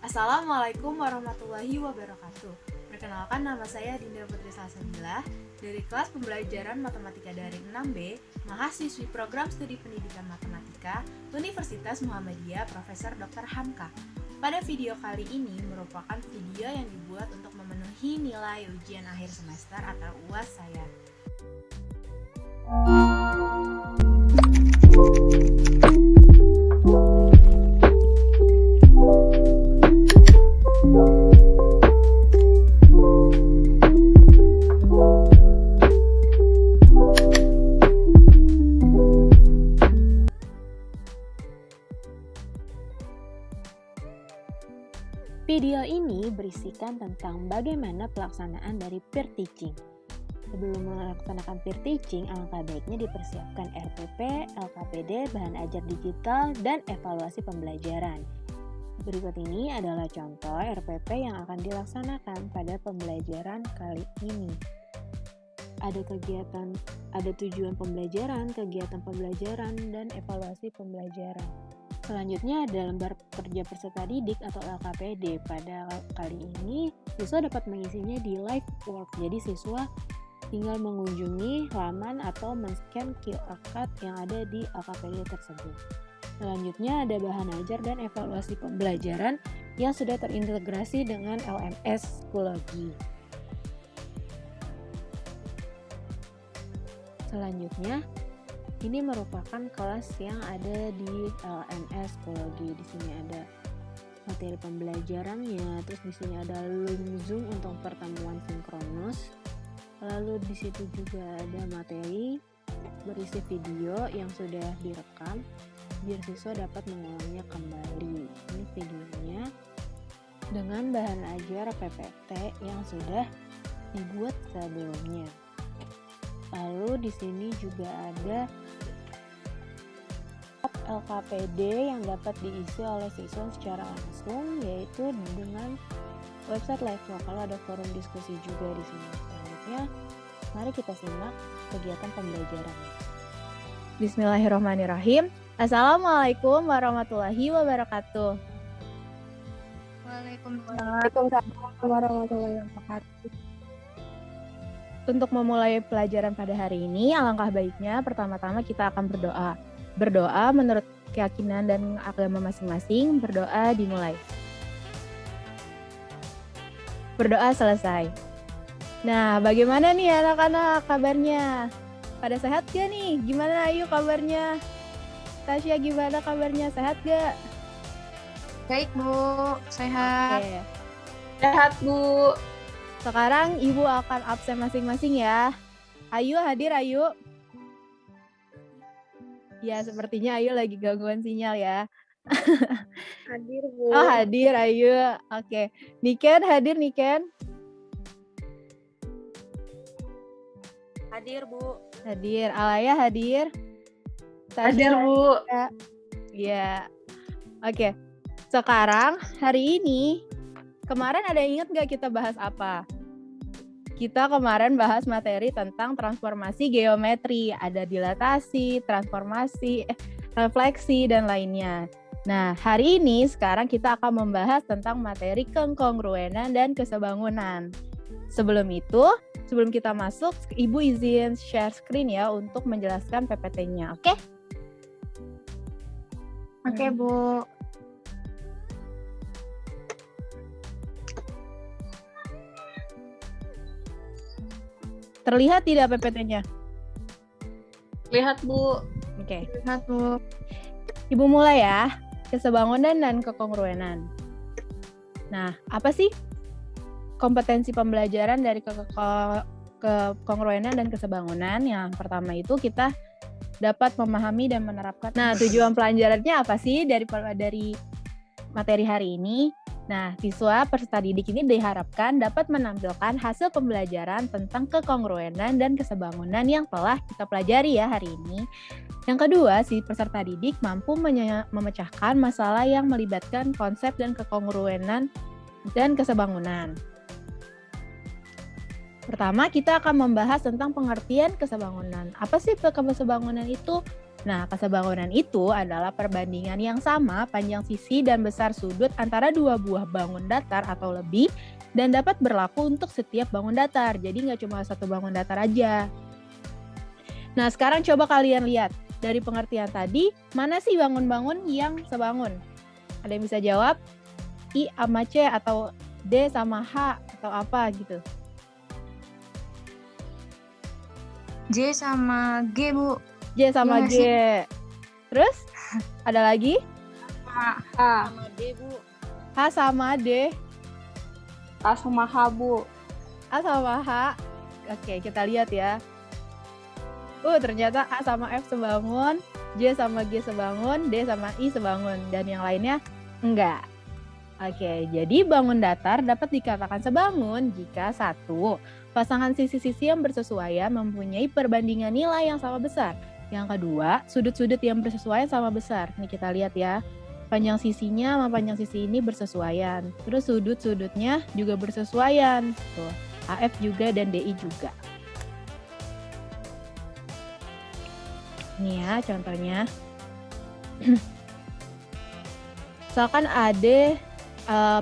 Assalamualaikum warahmatullahi wabarakatuh. Perkenalkan, nama saya Dinda Putri Salsabila dari kelas pembelajaran Matematika Daring 6B, mahasiswi program studi pendidikan matematika Universitas Muhammadiyah Profesor Dr. Hamka. Pada video kali ini merupakan video yang dibuat untuk memenuhi nilai ujian akhir semester atau UAS saya. Video ini berisikan tentang bagaimana pelaksanaan dari peer teaching. Sebelum melaksanakan peer teaching, alangkah baiknya dipersiapkan RPP, LKPD, bahan ajar digital, dan evaluasi pembelajaran. Berikut ini adalah contoh RPP yang akan dilaksanakan pada pembelajaran kali ini. Ada tujuan pembelajaran, kegiatan pembelajaran, dan evaluasi pembelajaran. Selanjutnya ada lembar kerja peserta didik atau LKPD. Pada kali ini, siswa dapat mengisinya di live work. Jadi siswa tinggal mengunjungi laman atau men-scan QR code yang ada di LKPD tersebut. Selanjutnya ada bahan ajar dan evaluasi pembelajaran yang sudah terintegrasi dengan LMS Schoology. Selanjutnya, ini merupakan kelas yang ada di LMS Schoology. Di sini ada materi pembelajarannya, terus di sini ada link Zoom untuk pertemuan sinkronus. Lalu di situ juga ada materi berisi video yang sudah direkam biar siswa dapat mengulangnya kembali. Ini videonya dengan bahan ajar PPT yang sudah dibuat sebelumnya. Lalu di sini juga ada LKPD yang dapat diisi oleh siswa secara langsung, yaitu dengan website LiveWalk. Kalau ada forum diskusi juga di sini. Selanjutnya, mari kita simak kegiatan pembelajaran. Bismillahirrahmanirrahim. Assalamualaikum warahmatullahi wabarakatuh. Waalaikumsalam warahmatullahi wabarakatuh. Untuk memulai pelajaran pada hari ini, alangkah baiknya pertama-tama kita akan berdoa. Berdoa menurut keyakinan dan agama masing-masing, berdoa dimulai. Berdoa selesai. Nah, bagaimana nih anak-anak kabarnya? Pada sehat gak nih? Gimana Ayu kabarnya? Tasya gimana kabarnya? Sehat gak? Baik Bu, sehat. Oke. Sehat Bu. Sekarang Ibu akan absen masing-masing ya. Ayu hadir Ayu. Ya, sepertinya Ayu lagi gangguan sinyal ya. Hadir Bu. Oh, hadir Ayu. Oke. Niken hadir Niken. Hadir Bu. Hadir. Alaya hadir. Hadir Bu. Iya. Oke. Sekarang hari ini, kemarin ada yang ingat nggak kita bahas apa? Kita kemarin bahas materi tentang transformasi geometri, ada dilatasi, transformasi, refleksi, dan lainnya. Nah, hari ini sekarang kita akan membahas tentang materi kekongruenan dan kesebangunan. Sebelum kita masuk, Ibu izin share screen ya untuk menjelaskan PPT-nya, oke? Oke Bu. Terlihat tidak PPT-nya? Lihat Bu. Oke. Lihat Bu. Ibu mulai ya, kesebangunan dan kekongruenan. Nah, apa sih kompetensi pembelajaran dari kekongruenan dan kesebangunan? Yang pertama itu kita dapat memahami dan menerapkan. Nah, tujuan pelajarannya apa sih dari materi hari ini? Nah, siswa peserta didik ini diharapkan dapat menampilkan hasil pembelajaran tentang kekongruenan dan kesebangunan yang telah kita pelajari ya hari ini. Yang kedua, si peserta didik mampu memecahkan masalah yang melibatkan konsep dan kekongruenan dan kesebangunan. Pertama, kita akan membahas tentang pengertian kesebangunan. Apa sih kesebangunan itu? Nah, kesebangunan itu adalah perbandingan yang sama panjang sisi dan besar sudut antara dua buah bangun datar atau lebih dan dapat berlaku untuk setiap bangun datar. Jadi nggak cuma satu bangun datar aja. Nah, sekarang coba kalian lihat. Dari pengertian tadi, mana sih bangun-bangun yang sebangun? Ada yang bisa jawab? I sama C atau D sama H atau apa gitu? J sama G, Bu. J sama Iya G. sih. Terus ada lagi? H. Sama D, Bu. H sama D. A sama H, Bu. A sama H. Oke, kita lihat ya. Ternyata A sama F sebangun, J sama G sebangun, D sama I sebangun, dan yang lainnya enggak. Oke, jadi bangun datar dapat dikatakan sebangun jika satu, pasangan sisi-sisi yang bersesuaian mempunyai perbandingan nilai yang sama besar. Yang kedua, sudut-sudut yang bersesuaian sama besar. Ini kita lihat ya, panjang sisinya sama panjang sisi ini bersesuaian. Terus sudut-sudutnya juga bersesuaian. Tuh, AF juga dan DI juga. Ini ya contohnya. Misalkan ada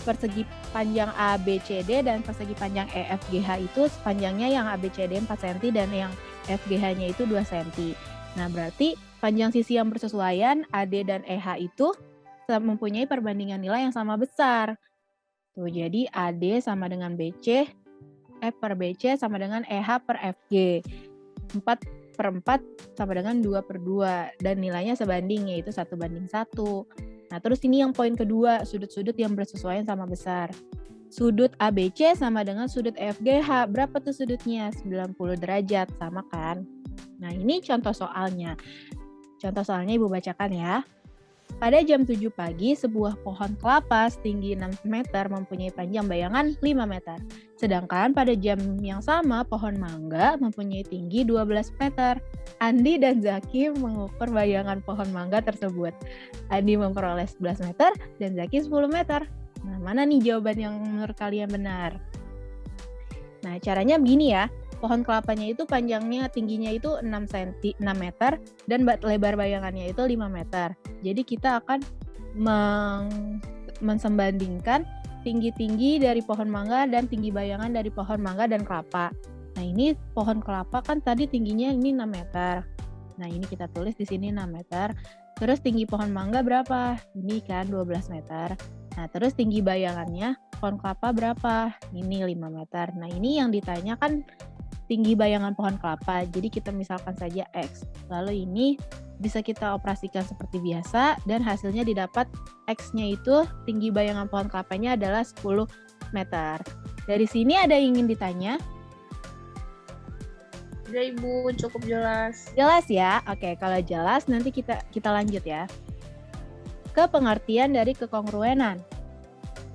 persegi panjang ABCD dan persegi panjang EFGH itu panjangnya yang ABCD 4 cm dan yang FGH-nya itu 2 cm. Nah, berarti panjang sisi yang bersesuaian AD dan EH itu mempunyai perbandingan nilai yang sama besar. Tuh, jadi AD sama dengan BC, F per BC sama dengan EH per FG. 4/4 sama dengan 2/2 dan nilainya sebanding, yaitu 1:1. Nah, terus ini yang poin kedua, sudut-sudut yang bersesuaian sama besar. Sudut ABC sama dengan sudut FGH. Berapa tuh sudutnya? 90 derajat, sama kan? Nah, ini contoh soalnya. Contoh soalnya Ibu bacakan ya. Pada jam 7 pagi, sebuah pohon kelapa setinggi 6 meter mempunyai panjang bayangan 5 meter. Sedangkan pada jam yang sama, pohon mangga mempunyai tinggi 12 meter. Andi dan Zaki mengukur bayangan pohon mangga tersebut. Andi memperoleh 11 meter dan Zaki 10 meter. Nah, mana nih jawaban yang menurut kalian benar? Nah, caranya begini ya. Pohon kelapanya itu panjangnya, tingginya itu 6 meter dan lebar bayangannya itu 5 meter. Jadi kita akan mensembandingkan tinggi-tinggi dari pohon mangga dan tinggi bayangan dari pohon mangga dan kelapa. Nah, ini pohon kelapa kan tadi tingginya ini 6 meter. Nah, ini kita tulis di sini 6 meter. Terus tinggi pohon mangga berapa? Ini kan 12 meter. Nah, terus tinggi bayangannya pohon kelapa berapa? Ini 5 meter. Nah, ini yang ditanyakan tinggi bayangan pohon kelapa. Jadi kita misalkan saja X. Lalu ini bisa kita operasikan seperti biasa dan hasilnya didapat X-nya itu tinggi bayangan pohon kelapanya adalah 10 meter. Dari sini ada yang ingin ditanya? Udah Ibu, cukup jelas. Jelas ya? Oke, kalau jelas nanti kita lanjut ya. Ke pengertian dari kekongruenan.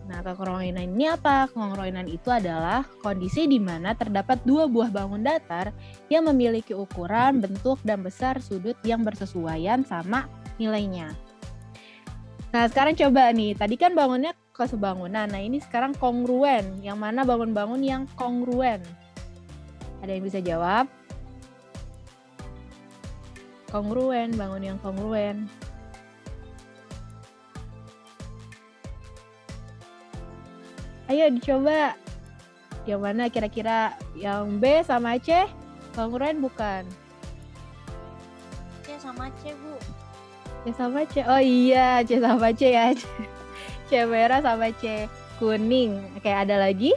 Nah, kekongruenan ini apa? Kekongruenan itu adalah kondisi di mana terdapat dua buah bangun datar yang memiliki ukuran, bentuk, dan besar sudut yang bersesuaian sama nilainya. Nah, sekarang coba nih. Tadi kan bangunnya kesebangunan. Nah, ini sekarang kongruen. Yang mana bangun-bangun yang kongruen? Ada yang bisa jawab? Kongruen, bangun yang kongruen. Ayo dicoba. Yang mana kira-kira? Yang B sama C? Kongruen bukan? C sama C, Bu. C sama C. Oh iya, C sama C ya. C merah sama C kuning. Oke, ada lagi?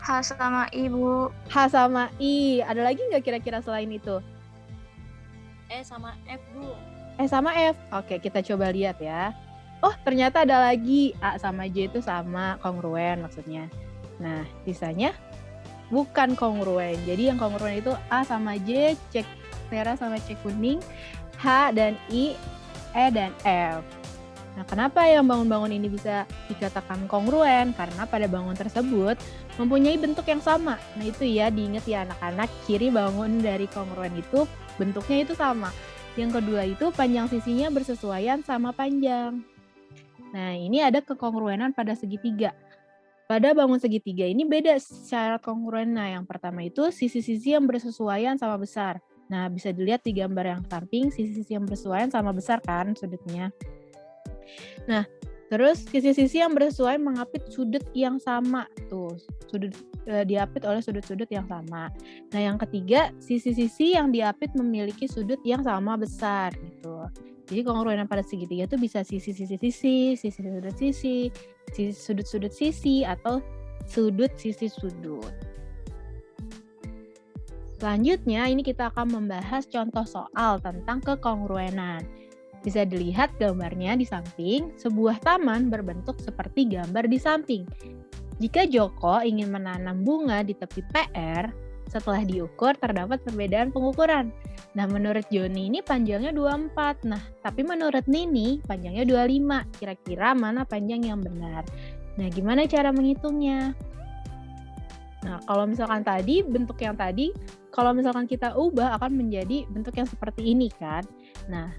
H sama I, Bu. H sama I. Ada lagi nggak kira-kira selain itu? E sama F, Bu. E sama F. Oke, kita coba lihat ya. Oh, ternyata ada lagi. A sama J itu sama, kongruen maksudnya. Nah, sisanya bukan kongruen. Jadi yang kongruen itu A sama J, C merah sama C kuning, H dan I, E dan F. Nah, kenapa yang bangun-bangun ini bisa dikatakan kongruen? Karena pada bangun tersebut mempunyai bentuk yang sama. Nah, itu ya, diingat ya anak-anak, ciri bangun dari kongruen itu bentuknya itu sama. Yang kedua itu panjang sisinya bersesuaian sama panjang. Nah, ini ada kekongruenan pada segitiga. Pada bangun segitiga ini beda syarat kongruen. Nah, yang pertama itu sisi-sisi yang bersesuaian sama besar. Nah, bisa dilihat di gambar yang samping, sisi-sisi yang bersesuaian sama besar kan sudutnya. Nah, terus sisi-sisi yang bersesuaian mengapit sudut yang sama. Tuh, sudut diapit oleh sudut-sudut yang sama. Nah, yang ketiga, sisi-sisi yang diapit memiliki sudut yang sama besar gitu. Jadi kongruenan pada segitiga itu bisa sisi-sisi-sisi, sisi-sudut-sisi, sudut-sudut sisi, atau sudut-sisi-sudut. Selanjutnya, ini kita akan membahas contoh soal tentang kekongruenan. Bisa dilihat gambarnya di samping, sebuah taman berbentuk seperti gambar di samping. Jika Joko ingin menanam bunga di tepi PR, setelah diukur terdapat perbedaan pengukuran. Nah, menurut Joni ini panjangnya 24. Nah, tapi menurut Nini panjangnya 25. Kira-kira mana panjang yang benar? Nah, gimana cara menghitungnya? Nah, kalau misalkan tadi, bentuk yang tadi, kalau misalkan kita ubah akan menjadi bentuk yang seperti ini kan. Nah,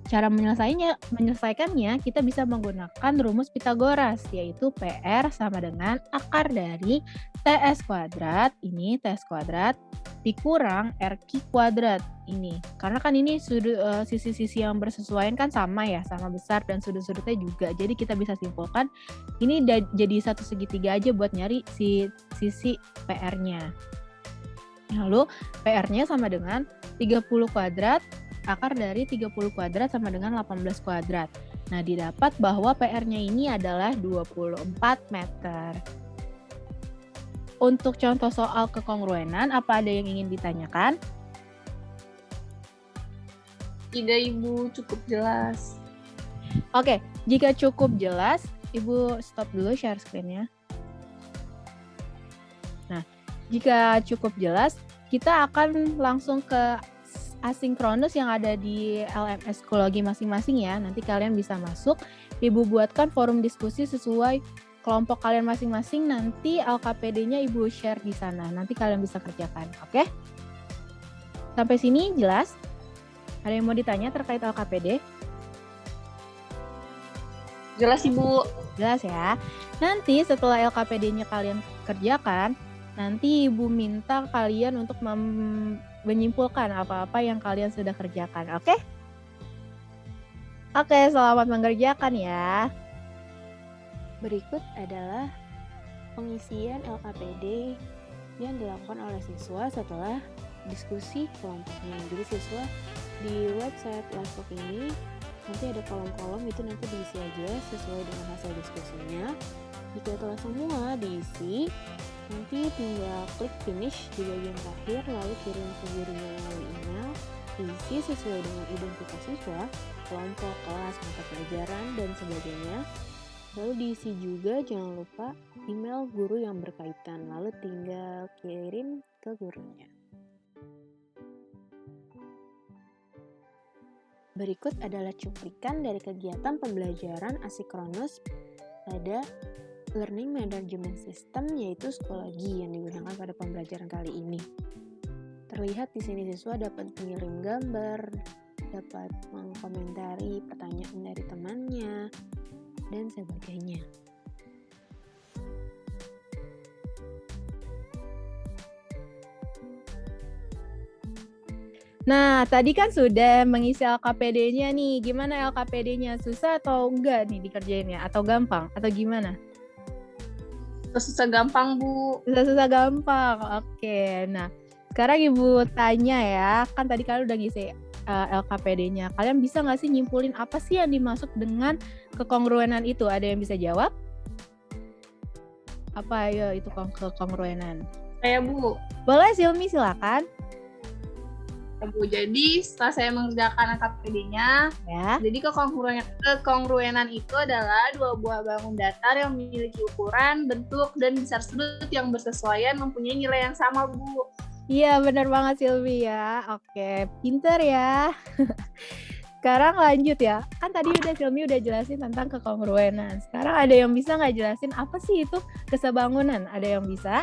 cara menyelesaikannya kita bisa menggunakan rumus Pythagoras, yaitu PR sama dengan akar dari TS kuadrat, ini TS kuadrat, dikurang RQ kuadrat, ini. Karena kan ini sisi-sisi yang bersesuaian kan sama ya, sama besar dan sudut-sudutnya juga. Jadi kita bisa simpulkan, ini jadi satu segitiga aja buat nyari sisi PR-nya. Lalu PR-nya sama dengan 30 kuadrat, akar dari 30 kuadrat sama dengan 18 kuadrat. Nah, didapat bahwa PR-nya ini adalah 24 meter. Untuk contoh soal kekongruenan, apa ada yang ingin ditanyakan? Tidak, Ibu, cukup jelas. Oke, jika cukup jelas, Ibu stop dulu share screen-nya. Nah, jika cukup jelas, kita akan langsung ke asinkronus yang ada di LMS Psikologi masing-masing ya. Nanti kalian bisa masuk, Ibu buatkan forum diskusi sesuai kelompok kalian masing-masing. Nanti LKPD-nya Ibu share di sana. Nanti kalian bisa kerjakan, oke? Sampai sini jelas? Ada yang mau ditanya terkait LKPD? Jelas, Ibu. Jelas ya. Nanti setelah LKPD-nya kalian kerjakan, nanti Ibu minta kalian untuk menyimpulkan apa-apa yang kalian sudah kerjakan, oke? Oke, selamat mengerjakan ya. Berikut adalah pengisian LKPD yang dilakukan oleh siswa setelah diskusi kelompoknya. Jadi siswa di website Livebook ini nanti ada kolom-kolom, itu nanti diisi aja sesuai dengan hasil diskusinya. Jika telah semua diisi, nanti tinggal klik finish di bagian terakhir, lalu kirim ke gurunya melalui email, diisi sesuai dengan identitas siswa, kelompok, kelas, mata pelajaran, dan sebagainya. Lalu diisi juga jangan lupa email guru yang berkaitan, lalu tinggal kirim ke gurunya. Berikut adalah cuplikan dari kegiatan pembelajaran asinkronus pada Learning Management System, yaitu psikologi yang digunakan pada pembelajaran kali ini. Terlihat di sini siswa dapat mengirim gambar, dapat mengkomentari pertanyaan dari temannya, dan sebagainya. Nah, tadi kan sudah mengisi LKPD-nya nih. Gimana LKPD-nya? Susah atau enggak nih dikerjainnya? Atau gampang? Atau gimana? Susah gampang, Bu. Susah-susah gampang. Oke, nah sekarang Ibu tanya ya. Kan tadi kalian udah ngisi LKPD-nya. Kalian bisa nggak sih nyimpulin apa sih yang dimaksud dengan kekongruenan itu? Ada yang bisa jawab? Apa ya itu kekongruenan? Saya, Bu. Boleh, Silmi, silakan. Bu, jadi setelah saya mengerjakan LKPD-nya, Ya. jadi kekongruenan itu adalah dua buah bangun datar yang memiliki ukuran, bentuk, dan besar sudut yang bersesuaian mempunyai nilai yang sama, Bu. Iya, benar banget Silvi ya. Oke, pinter ya. Sekarang lanjut ya. Kan tadi Silmi udah jelasin tentang kekongruenan. Sekarang ada yang bisa nggak jelasin apa sih itu kesebangunan? Ada yang bisa?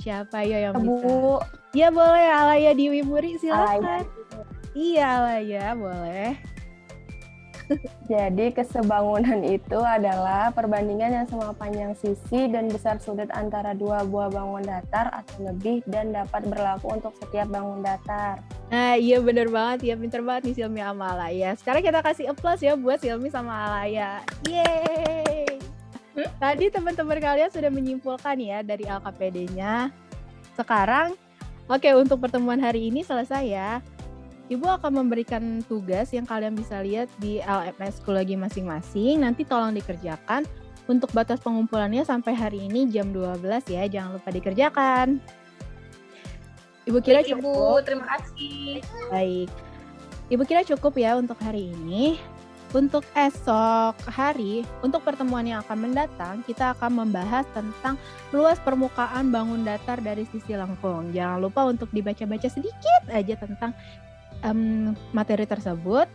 Siapa ya yang bisa? Bu. Iya boleh, Alaya Dewi Muri silakan. Alaya. Iya Alaya, boleh. Jadi kesebangunan itu adalah perbandingan yang sama panjang sisi dan besar sudut antara dua buah bangun datar atau lebih dan dapat berlaku untuk setiap bangun datar. Nah, iya bener banget ya, pinter banget nih Silmi sama Alaya. Sekarang kita kasih applause ya buat Silmi sama Alaya. Yeay! Tadi teman-teman kalian sudah menyimpulkan ya dari LKPD-nya. Sekarang, oke, untuk pertemuan hari ini selesai ya. Ibu akan memberikan tugas yang kalian bisa lihat di LMS Psikologi masing-masing. Nanti tolong dikerjakan. Untuk batas pengumpulannya sampai hari ini jam 12 ya. Jangan lupa dikerjakan. Ibu kira Baik, Ibu, cukup? terima kasih. Baik. Ibu kira cukup ya untuk hari ini. Untuk esok hari, untuk pertemuan yang akan mendatang, kita akan membahas tentang luas permukaan bangun datar dari sisi lengkung. Jangan lupa untuk dibaca-baca sedikit aja tentang materi tersebut.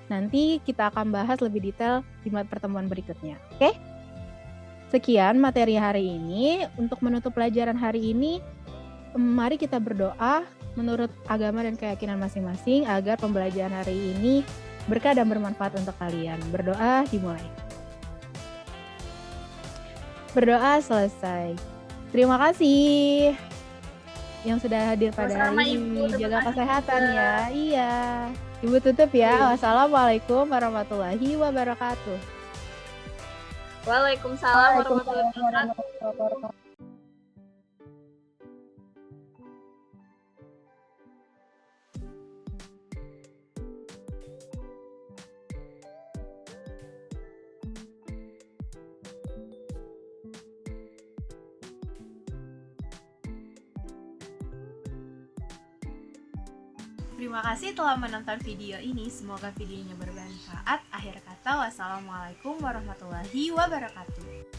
Nanti kita akan bahas lebih detail di pertemuan berikutnya. Oke? Sekian materi hari ini. Untuk menutup pelajaran hari ini, mari kita berdoa menurut agama dan keyakinan masing-masing agar pembelajaran hari ini berkah dan bermanfaat untuk kalian. Berdoa dimulai. Berdoa selesai. Terima kasih yang sudah hadir pada Sama-sama, hari Ibu. ini. Terima Jaga kasih kesehatan juga. ya. Iya. Ibu tutup ya. Iya. Wassalamualaikum warahmatullahi wabarakatuh. Waalaikumsalam warahmatullahi wabarakatuh. wabarakatuh. Terima kasih telah menonton video ini. Semoga videonya bermanfaat. Akhir kata, wassalamualaikum warahmatullahi wabarakatuh.